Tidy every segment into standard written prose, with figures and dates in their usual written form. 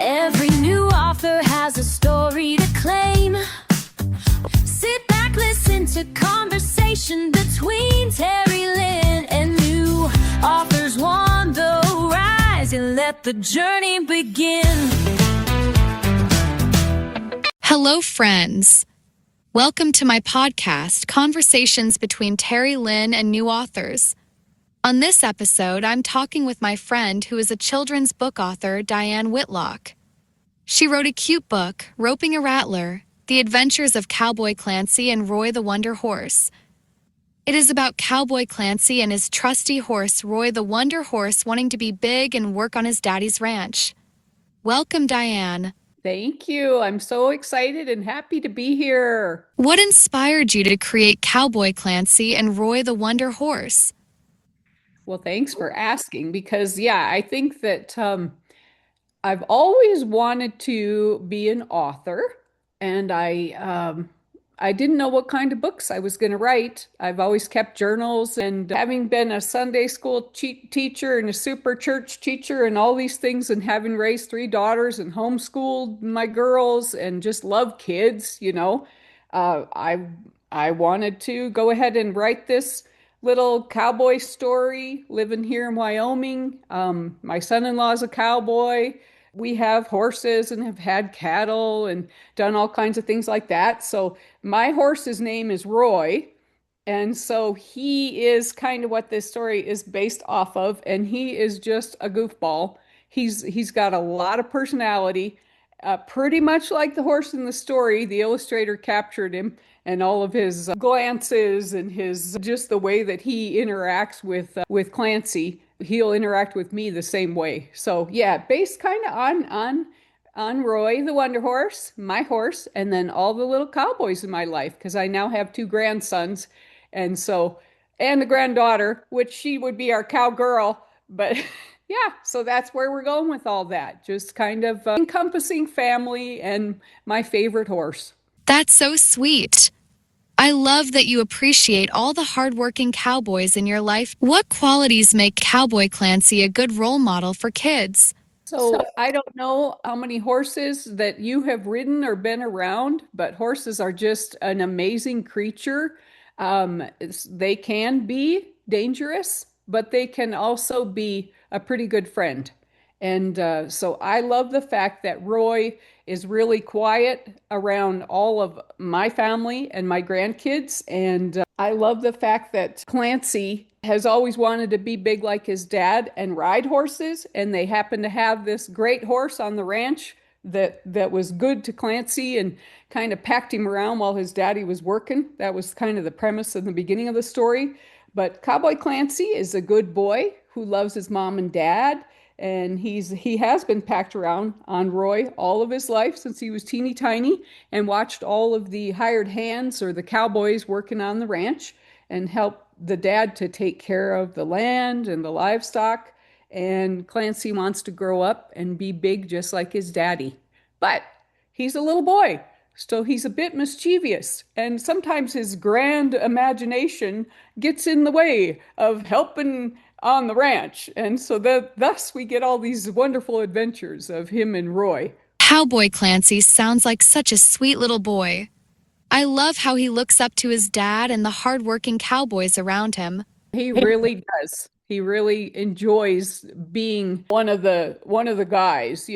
Every new author has a story to claim. Sit back, listen to conversation between Terry Lynn and new authors on the rise, and let the journey begin. Hello, friends. Welcome to my podcast, Conversations Between Terry Lynn and New Authors. On this episode, I'm talking with my friend who is a children's book author, Diane Whitlock. She wrote a cute book, Roping a Rattler, The Adventures of Cowboy Clancy and Roy the Wonder Horse. It is about Cowboy Clancy and his trusty horse, Roy the Wonder Horse, wanting to be big and work on his daddy's ranch. Welcome, Diane. Thank you. I'm so excited and happy to be here. What inspired you to create Cowboy Clancy and Roy the Wonder Horse? Well, thanks for asking because, I think that I've always wanted to be an author, and I didn't know what kind of books I was going to write. I've always kept journals, and having been a Sunday school teacher and a super church teacher and all these things, and having raised 3 daughters and homeschooled my girls and just love kids, I wanted to go ahead and write this little cowboy story, living here in Wyoming. My son-in-law is a cowboy. We have horses and have had cattle and done all kinds of things like that. So my horse's name is Roy. And so he is kind of what this story is based off of. And he is just a goofball. He's got a lot of personality, pretty much like the horse in the story. The illustrator captured him and all of his glances and his just the way that he interacts with Clancy. He'll interact with me the same way. So based kind of on Roy the Wonder Horse, my horse, and then all the little cowboys in my life, because I now have 2 grandsons, and a granddaughter, which she would be our cowgirl, but so that's where we're going with all that. Just kind of encompassing family and my favorite horse. That's so sweet. I love that you appreciate all the hardworking cowboys in your life. What qualities make Cowboy Clancy a good role model for kids? So I don't know how many horses that you have ridden or been around, but horses are just an amazing creature. They can be dangerous, but they can also be a pretty good friend. And so I love the fact that Roy is really quiet around all of my family and my grandkids. And I love the fact that Clancy has always wanted to be big like his dad and ride horses. And they happen to have this great horse on the ranch that was good to Clancy and kind of packed him around while his daddy was working. That was kind of the premise in the beginning of the story. But Cowboy Clancy is a good boy who loves his mom and dad. And he has been packed around on Roy all of his life since he was teeny tiny, and watched all of the hired hands or the cowboys working on the ranch and help the dad to take care of the land and the livestock. And Clancy wants to grow up and be big just like his daddy. But he's a little boy, so he's a bit mischievous. And sometimes his grand imagination gets in the way of helping on the ranch. And so thus we get all these wonderful adventures of him and Roy. Cowboy Clancy sounds like such a sweet little boy. I love how he looks up to his dad and the hardworking cowboys around him. He really does. He really enjoys being one of the guys,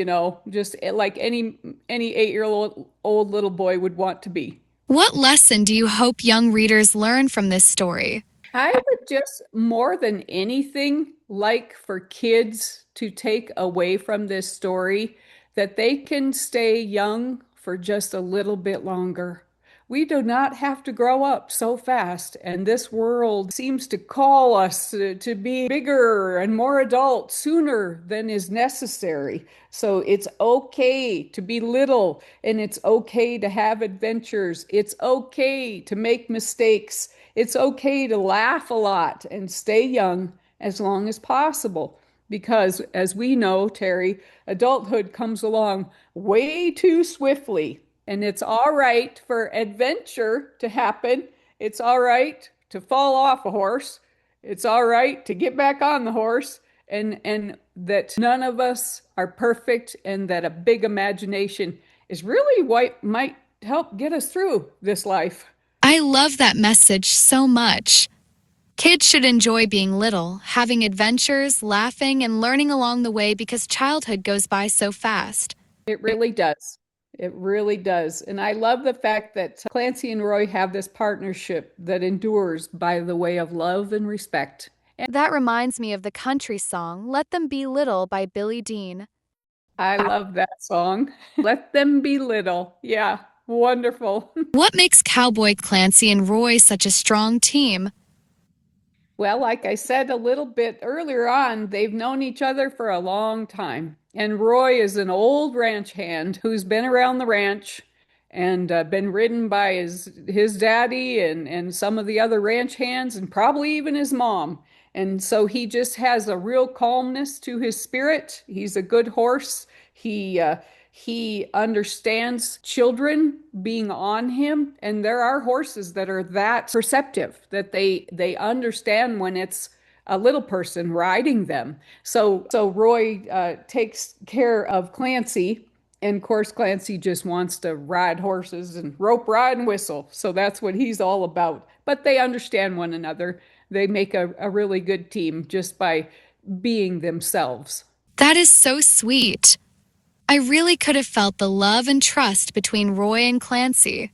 just like any 8-year-old little boy would want to be. What lesson do you hope young readers learn from this story? I would just, more than anything, like for kids to take away from this story that they can stay young for just a little bit longer. We do not have to grow up so fast, and this world seems to call us to be bigger and more adult sooner than is necessary. So it's okay to be little, and it's okay to have adventures. It's okay to make mistakes. It's okay to laugh a lot and stay young as long as possible. Because as we know, Terry, adulthood comes along way too swiftly. And it's all right for adventure to happen. It's all right to fall off a horse. It's all right to get back on the horse. And that none of us are perfect and that a big imagination is really what might help get us through this life. I love that message so much. Kids should enjoy being little, having adventures, laughing, and learning along the way because childhood goes by so fast. It really does. It really does. And I love the fact that Clancy and Roy have this partnership that endures by the way of love and respect. That reminds me of the country song, Let Them Be Little by Billy Dean. I love that song. Let them be little. Yeah, wonderful. What makes Cowboy Clancy and Roy such a strong team? Well, like I said a little bit earlier on, they've known each other for a long time. And Roy is an old ranch hand who's been around the ranch and been ridden by his daddy and some of the other ranch hands and probably even his mom. And so he just has a real calmness to his spirit. He's a good horse. He understands children being on him, and there are horses that are that perceptive that they understand when it's a little person riding them. So Roy takes care of Clancy, and of course Clancy just wants to ride horses and rope ride and whistle. So that's what he's all about. But they understand one another. They make a really good team just by being themselves. That is so sweet. I really could have felt the love and trust between Roy and Clancy.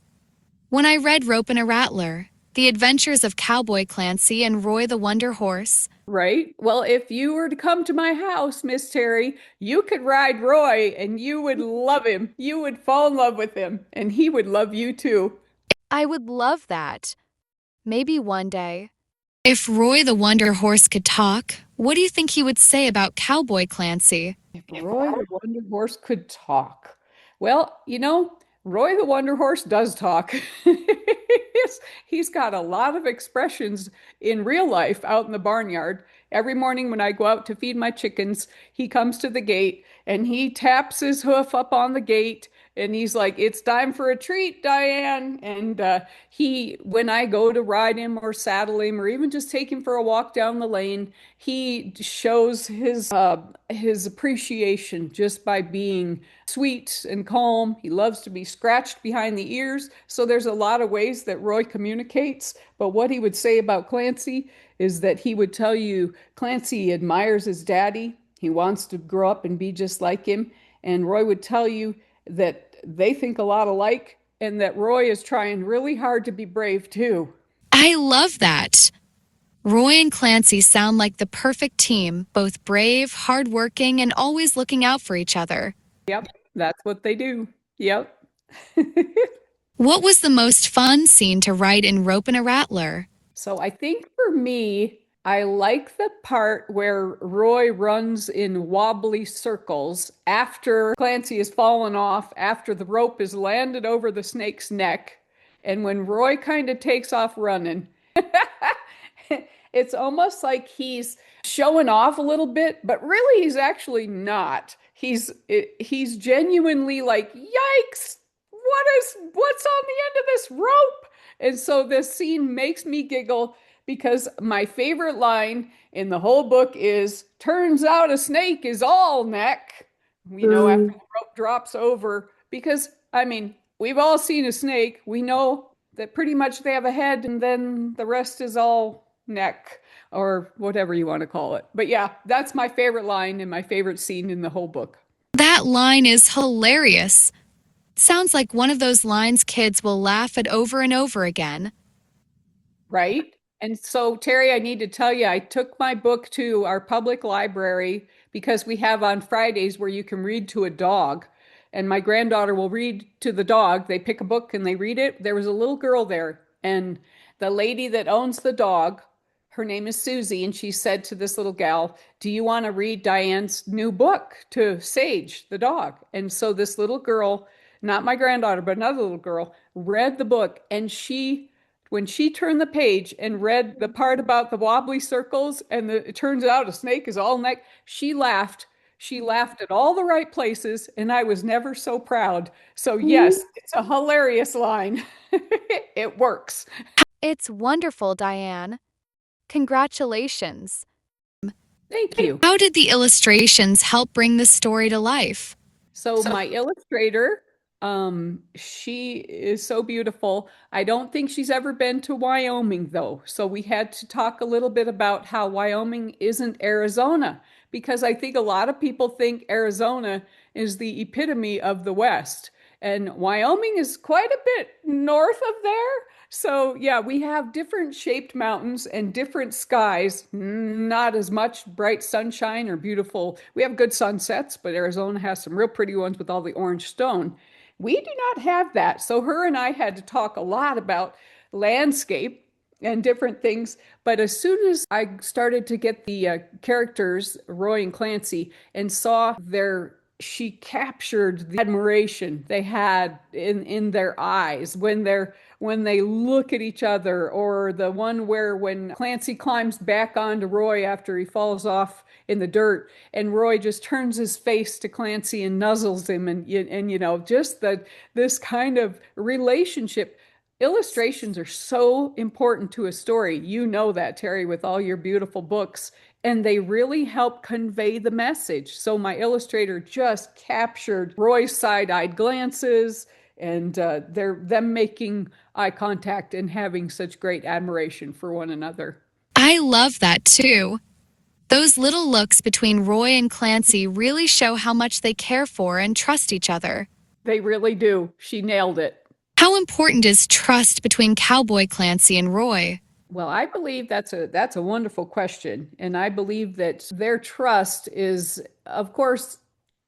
When I read Rope and a Rattler, The Adventures of Cowboy Clancy and Roy the Wonder Horse, Right? Well, if you were to come to my house, Miss Terry, you could ride Roy and you would love him. You would fall in love with him, and he would love you too. I would love that. Maybe one day. If Roy the Wonder Horse could talk, what do you think he would say about Cowboy Clancy? If Roy the Wonder Horse could talk. Well, Roy the Wonder Horse does talk. He's got a lot of expressions in real life out in the barnyard. Every morning when I go out to feed my chickens, he comes to the gate and he taps his hoof up on the gate and he's like, "It's time for a treat, Diane." And when I go to ride him or saddle him or even just take him for a walk down the lane, he shows his appreciation just by being sweet and calm. He loves to be scratched behind the ears. So there's a lot of ways that Roy communicates. But what he would say about Clancy is that he would tell you Clancy admires his daddy. He wants to grow up and be just like him. And Roy would tell you that they think a lot alike and that Roy is trying really hard to be brave too. I love that. Roy and Clancy sound like the perfect team, both brave, hardworking, and always looking out for each other. Yep, that's what they do. Yep. What was the most fun scene to write in Rope and a Rattler? So I think for me, I like the part where Roy runs in wobbly circles after Clancy has fallen off, after the rope is landed over the snake's neck. And when Roy kind of takes off running, it's almost like he's showing off a little bit, but really he's actually not. He's genuinely like, "Yikes! What's on the end of this rope?" And so this scene makes me giggle because my favorite line in the whole book is, "Turns out a snake is all neck." After the rope drops over, because I mean, we've all seen a snake. We know that pretty much they have a head and then the rest is all neck or whatever you want to call it. But yeah, that's my favorite line and my favorite scene in the whole book. That line is hilarious. Sounds like one of those lines kids will laugh at over and over again. Right? And so, Terry, I need to tell you, I took my book to our public library because we have on Fridays where you can read to a dog. And my granddaughter will read to the dog. They pick a book and they read it. There was a little girl there, and the lady that owns the dog, her name is Susie, and she said to this little gal, "Do you want to read Diane's new book to Sage, the dog?" And so this little girl, not my granddaughter, but another little girl, read the book, and when she turned the page and read the part about the wobbly circles and it turns out a snake is all neck, she laughed. She laughed at all the right places, and I was never so proud. So yes, it's a hilarious line. It works. It's wonderful, Diane. Congratulations. Thank you. How did the illustrations help bring the story to life? So my illustrator, she is so beautiful. I don't think she's ever been to Wyoming though. So we had to talk a little bit about how Wyoming isn't Arizona because I think a lot of people think Arizona is the epitome of the West. And Wyoming is quite a bit north of there. So, yeah, we have different shaped mountains and different skies, not as much bright sunshine or beautiful. We have good sunsets, but Arizona has some real pretty ones with all the orange stone. We do not have that. So, her and I had to talk a lot about landscape and different things. But as soon as I started to get the characters, Roy and Clancy, and saw she captured the admiration they had in their eyes when they look at each other, or the one where when Clancy climbs back onto Roy after he falls off in the dirt, and Roy just turns his face to Clancy and nuzzles him, and just this kind of relationship. Illustrations are so important to a story. You know that, Terry, with all your beautiful books, and they really help convey the message. So my illustrator just captured Roy's side-eyed glances and them making eye contact and having such great admiration for one another. I love that too. Those little looks between Roy and Clancy really show how much they care for and trust each other. They really do. She nailed it. How important is trust between Cowboy Clancy and Roy? Well, I believe that's a wonderful question, and I believe that their trust is, of course,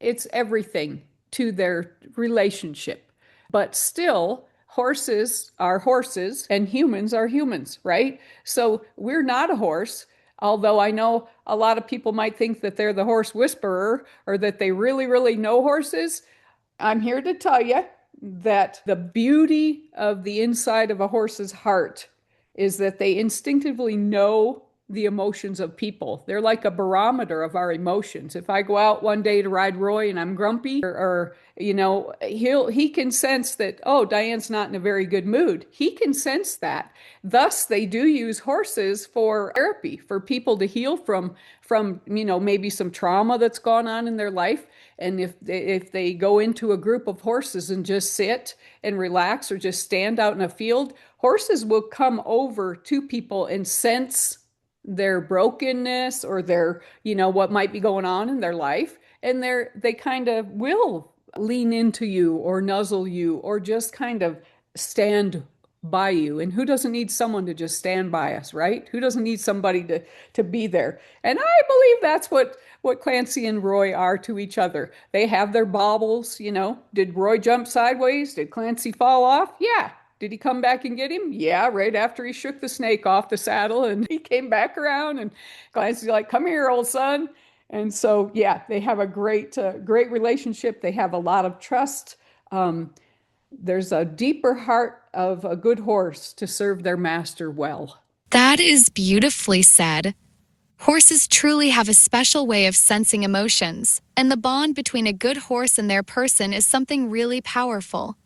it's everything to their relationship. But still, horses are horses and humans are humans, right? So we're not a horse, although I know a lot of people might think that they're the horse whisperer or that they really, really know horses. I'm here to tell you that the beauty of the inside of a horse's heart is that they instinctively know the emotions of people. They're like a barometer of our emotions. If I go out one day to ride Roy and I'm grumpy, or he can sense that, oh, Diane's not in a very good mood. He can sense that. Thus, they do use horses for therapy, for people to heal from maybe some trauma that's gone on in their life. And if they go into a group of horses and just sit and relax, or just stand out in a field, horses will come over to people and sense their brokenness or their, what might be going on in their life. And they kind of will lean into you or nuzzle you or just kind of stand by you. And who doesn't need someone to just stand by us, right? Who doesn't need somebody to be there? And I believe that's what Clancy and Roy are to each other. They have their baubles, Did Roy jump sideways? Did Clancy fall off? Yeah. Did he come back and get him? Yeah, right after he shook the snake off the saddle and he came back around, and Clancy's like, "Come here, old son." And so, yeah, they have a great relationship. They have a lot of trust. There's a deeper heart of a good horse to serve their master well. That is beautifully said. Horses truly have a special way of sensing emotions, and the bond between a good horse and their person is something really powerful.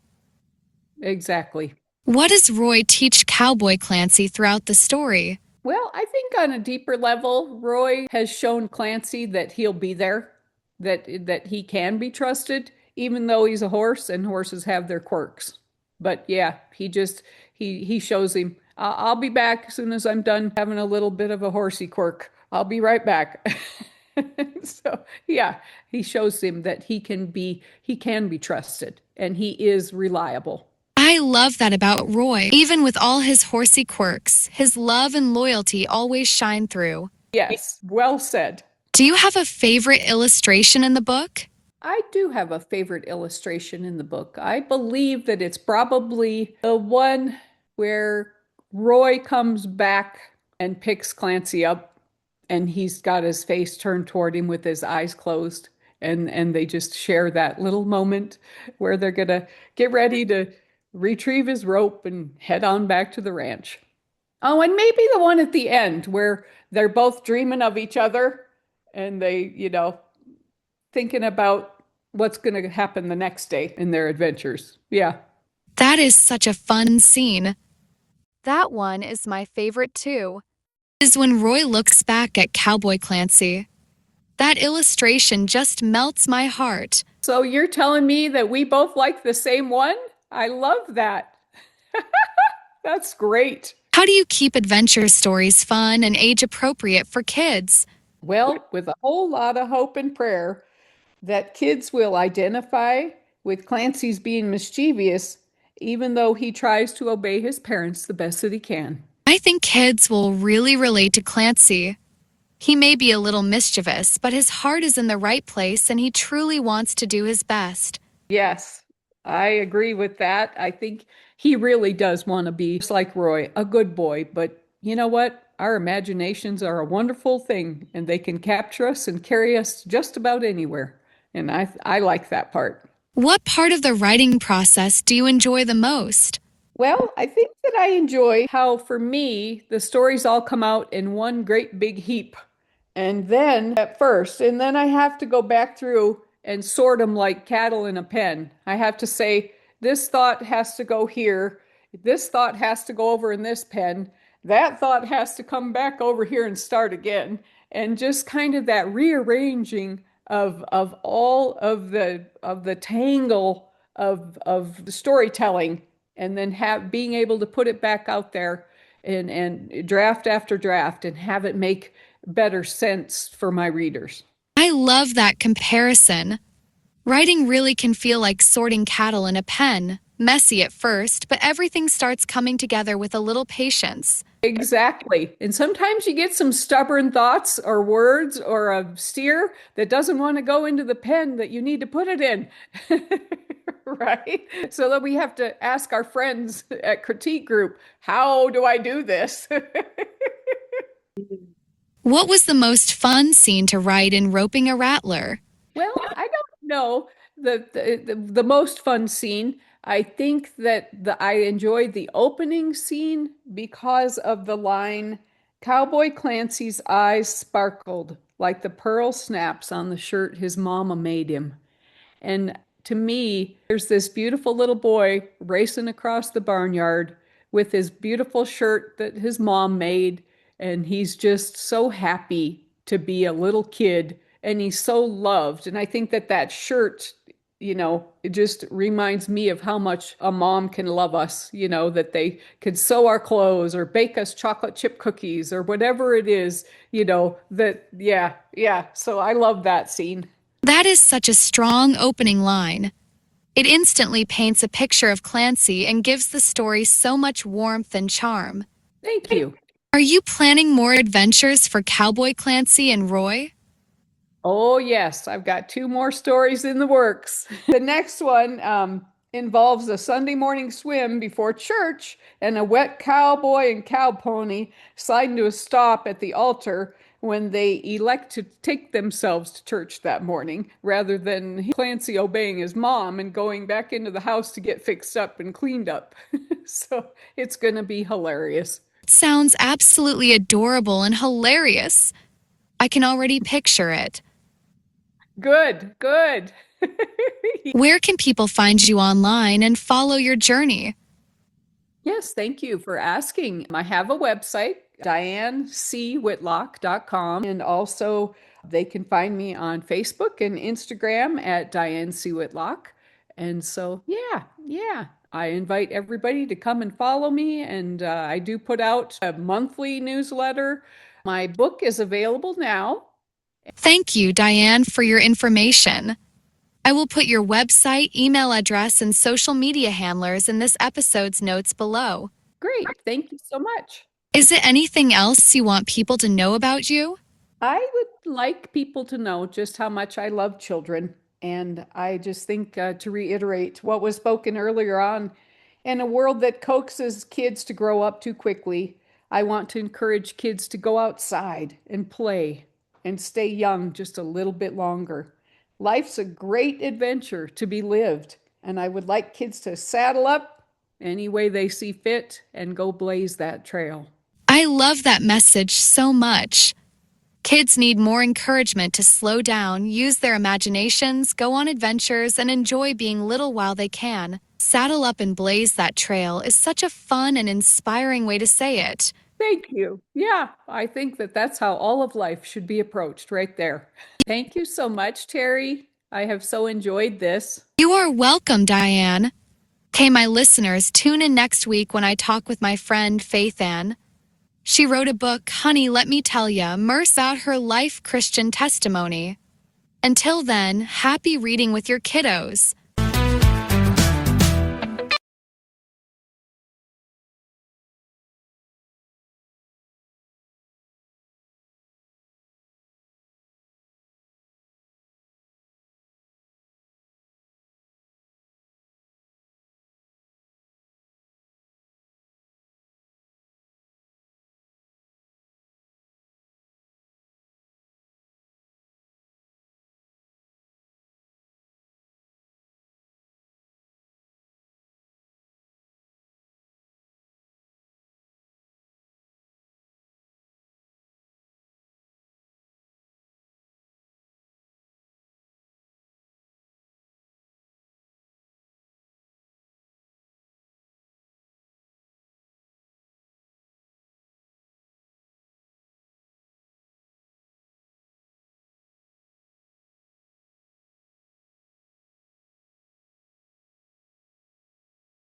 Exactly. What does Roy teach Cowboy Clancy throughout the story? Well, I think on a deeper level, Roy has shown Clancy that he'll be there, that he can be trusted, even though he's a horse and horses have their quirks. But yeah, he shows him, I'll be back as soon as I'm done having a little bit of a horsey quirk. I'll be right back. So yeah, he shows him that he can be trusted and he is reliable. I love that about Roy. Even with all his horsey quirks, his love and loyalty always shine through. Yes, well said. Do you have a favorite illustration in the book? I do have a favorite illustration in the book. I believe that it's probably the one where Roy comes back and picks Clancy up, and he's got his face turned toward him with his eyes closed, and they just share that little moment where they're gonna get ready to retrieve his rope and head on back to the ranch. Oh, and maybe the one at the end where they're both dreaming of each other and they, thinking about what's going to happen the next day in their adventures. Yeah. That is such a fun scene. That one is my favorite too. is when Roy looks back at Cowboy Clancy. That illustration just melts my heart. So you're telling me that we both like the same one? I love that. That's great. How do you keep adventure stories fun and age appropriate for kids? Well, with a whole lot of hope and prayer that kids will identify with Clancy's being mischievous, even though he tries to obey his parents the best that he can. I think kids will really relate to Clancy. He may be a little mischievous, but his heart is in the right place and he truly wants to do his best. Yes, I agree with that. I think he really does want to be just like Roy, a good boy. But you know what? Our imaginations are a wonderful thing and they can capture us and carry us just about anywhere. And I like that part. What part of the writing process do you enjoy the most? Well, I think that I enjoy how, for me, the stories all come out in one great big heap. And then at first, and then I have to go back through and sort them like cattle in a pen. I have to say, this thought has to go here. This thought has to go over in this pen. That thought has to come back over here and start again. And just kind of that rearranging of all of the tangle of the storytelling and then being able to put it back out there and draft after draft and have it make better sense for my readers. I love that comparison. Writing really can feel like sorting cattle in a pen, messy at first, but everything starts coming together with a little patience. Exactly. And sometimes you get some stubborn thoughts or words or a steer that doesn't want to go into the pen that you need to put it in. Right? So that we have to ask our friends at critique group, how do I do this? What was the most fun scene to write in Roping a Rattler? Well, I don't know the most fun scene. I think that I enjoyed the opening scene because of the line, Cowboy Clancy's eyes sparkled like the pearl snaps on the shirt his mama made him. And to me, there's this beautiful little boy racing across the barnyard with his beautiful shirt that his mom made. And he's just so happy to be a little kid and he's so loved. And I think that that shirt, it just reminds me of how much a mom can love us, that they could sew our clothes or bake us chocolate chip cookies or whatever it is, yeah. So I love that scene. That is such a strong opening line. It instantly paints a picture of Clancy and gives the story so much warmth and charm. Thank you. Are you planning more adventures for Cowboy Clancy and Roy? Oh, yes, I've got two more stories in the works. The next one involves a Sunday morning swim before church and a wet cowboy and cowpony sliding to a stop at the altar when they elect to take themselves to church that morning rather than Clancy obeying his mom and going back into the house to get fixed up and cleaned up. So it's going to be hilarious. Sounds absolutely adorable and hilarious. I can already picture it. Good. Where can people find you online and follow your journey? Yes, thank you for asking. I have a website, dianecwhitlock.com, and also they can find me on Facebook and Instagram at Diane C. Whitlock. And so, yeah, I invite everybody to come and follow me. And I do put out a monthly newsletter. My book is available now. Thank you, Diane, for your information. I will put your website, email address, and social media handlers in this episode's notes below. Great. Thank you so much. Is it anything else you want people to know about you? I would like people to know just how much I love children. And I just think to reiterate what was spoken earlier on, in a world that coaxes kids to grow up too quickly, I want to encourage kids to go outside and play and stay young just a little bit longer. Life's a great adventure to be lived, and I would like kids to saddle up any way they see fit and go blaze that trail. I love that message so much. Kids need more encouragement to slow down, use their imaginations, go on adventures, and enjoy being little while they can. Saddle up and blaze that trail is such a fun and inspiring way to say it. Thank you. Yeah, I think that that's how all of life should be approached right there. Thank you so much, Terry. I have so enjoyed this. You are welcome, Diane. Okay, my listeners, tune in next week when I talk with my friend Faith Ann. She wrote a book, Honey, Let Me Tell Ya, immerse out her life Christian testimony. Until then, happy reading with your kiddos.